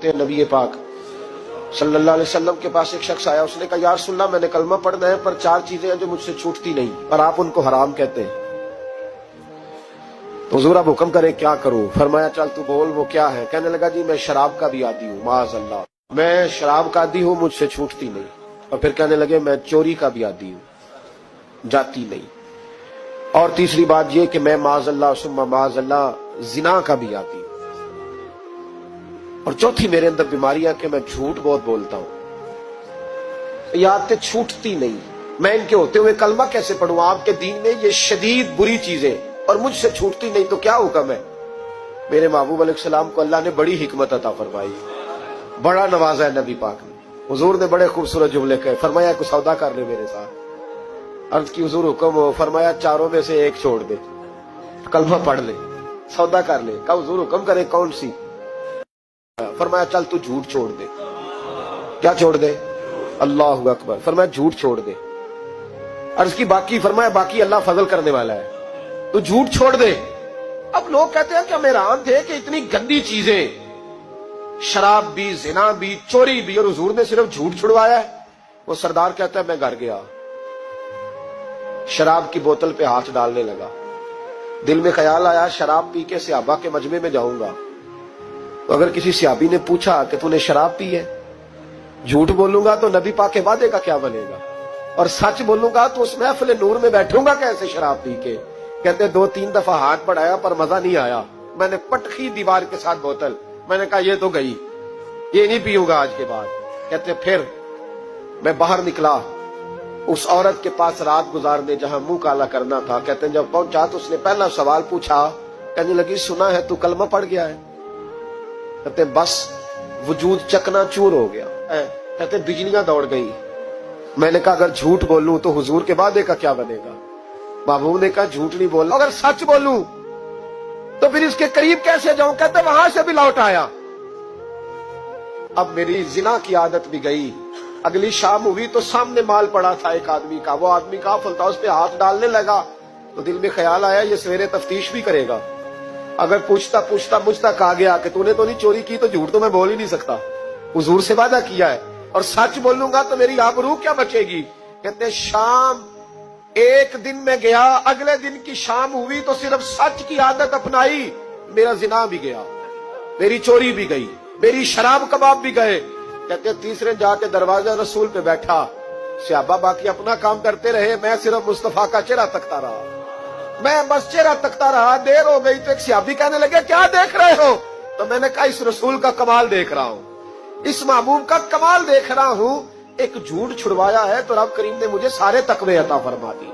नबी पाक सल्लल्लाहु अलैहि वसल्लम के पास एक शख्स आया। उसने कहा, या रसूलल्लाह, मैंने कलमा पढ़ना है पर 4 चीजें हैं जो मुझसे छूटती नहीं और आप उनको हराम कहते हैं, तो हुजूर आप हुक्म करें क्या करूं? फरमाया, चल तू बोल, वो क्या है? कहने लगा, जी मैं शराब का भी आदी हूँ, माअज़ल्लाह, मैं शराब का आदी हूँ, मुझसे छूटती नहीं। और फिर कहने लगे, मैं चोरी का भी आदी हूँ, जाती नहीं। और तीसरी बात ये कि मैं माअज़ल्लाह सुम्मा माअज़ल्लाह जिना का भी आदी हूँ। और चौथी मेरे अंदर बीमारी है कि मैं झूठ बहुत बोलता हूं। ये आदतें छूटती नहीं, मैं इनके होते हुए कलमा कैसे पढ़ूं? आपके दीन में ये शदीद बुरी चीजें और मुझसे छूटती नहीं, तो क्या हुक्म है? मेरे महबूब अलैहिस्सलाम को अल्लाह ने बड़ी हिकमत अता फरमाई, बड़ा नवाजा है नबी पाक ने। हुजूर ने बड़े खूबसूरत जुमले कहे। फरमाया, कुछ सौदा कर ले मेरे साथ। अर्ज की, हुजूर हुक्म हो। फरमाया, चारों में से एक छोड़ दे, कलमा पढ़ ले, सौदा कर ले। कहा, हुजूर हुक्म करे, कौन सी? फरमाया, चल तू झूठ छोड़ दे। क्या छोड़ दे? अल्लाहु अकबर। फरमाया, झूठ छोड़ दे। अर्ज की, बाकी? फरमाया, बाकी अल्लाह फजल करने वाला है, तू झूठ छोड़ दे। अब लोग कहते हैं कि हम हैरान थे कि इतनी गंदी चीजें, शराब भी, जिना भी, चोरी भी, और हुजूर ने सिर्फ झूठ छुड़वाया है। वो सरदार कहता है, मैं घर गया, शराब की बोतल पे हाथ डालने लगा। दिल में ख्याल आया, शराब पी के सहाबा के मजमे में जाऊंगा, तो अगर किसी सहाबी ने पूछा कि तूने शराब पी है, झूठ बोलूंगा तो नबी पाक के वादे का क्या बनेगा, और सच बोलूंगा तो उस महफिल नूर में बैठूंगा कैसे शराब पी के? कहते 2-3 दफा हाथ बढ़ाया पर मजा नहीं आया। मैंने पटखी दीवार के साथ बोतल, मैंने कहा ये तो गई, ये नहीं पीऊंगा आज के बाद। कहते फिर मैं बाहर निकला उस औरत के पास रात गुजारने जहां मुंह काला करना था। कहते जब पहुंचा तो उसने पहला सवाल पूछा, कहने लगी, सुना है तू कलमा पढ़ गया है? कहते बस वजूद चकनाचूर हो गया। कहते बिजलियां दौड़ गई। मैंने कहा, अगर झूठ बोलूं तो हुजूर के वादे का क्या बनेगा? महबूब ने कहा, झूठ नहीं बोलना, अगर सच बोलूं तो फिर इसके करीब कैसे जाऊं? कहते वहां से भी लौट आया। अब मेरी जिना की आदत भी गई। अगली शाम हुई तो सामने माल पड़ा था एक आदमी का। वो आदमी काफिल था, उस पे हाथ डालने लगा तो दिल में ख्याल आया, ये सवेरे तफ्तीश भी करेगा। अगर पूछता पूछता मुझ तक आ गया कि तूने तो नहीं चोरी की, तो झूठ तो मैं बोल ही नहीं सकता, हुजूर से वादा किया है, और सच बोलूंगा तो मेरी आबरू क्या बचेगी? कहते शाम एक दिन में गया, अगले दिन की शाम हुई तो सिर्फ सच की आदत अपनाई, मेरा जिना भी गया, मेरी चोरी भी गई, मेरी शराब कबाब भी गए। कहते तीसरे जाके दरवाजा रसूल पे बैठा, सहाबा बाकी अपना काम करते रहे, मैं सिर्फ मुस्तफा का चेहरा तकता रहा। मैं बस चेहरा तकता रहा। देर हो गई तो एक सहाबी कहने लगे, क्या देख रहे हो? तो मैंने कहा, इस रसूल का कमाल देख रहा हूं, इस महबूब का कमाल देख रहा हूं। एक झूठ छुड़वाया है तो रब करीम ने मुझे सारे तकवे अता फरमा दी।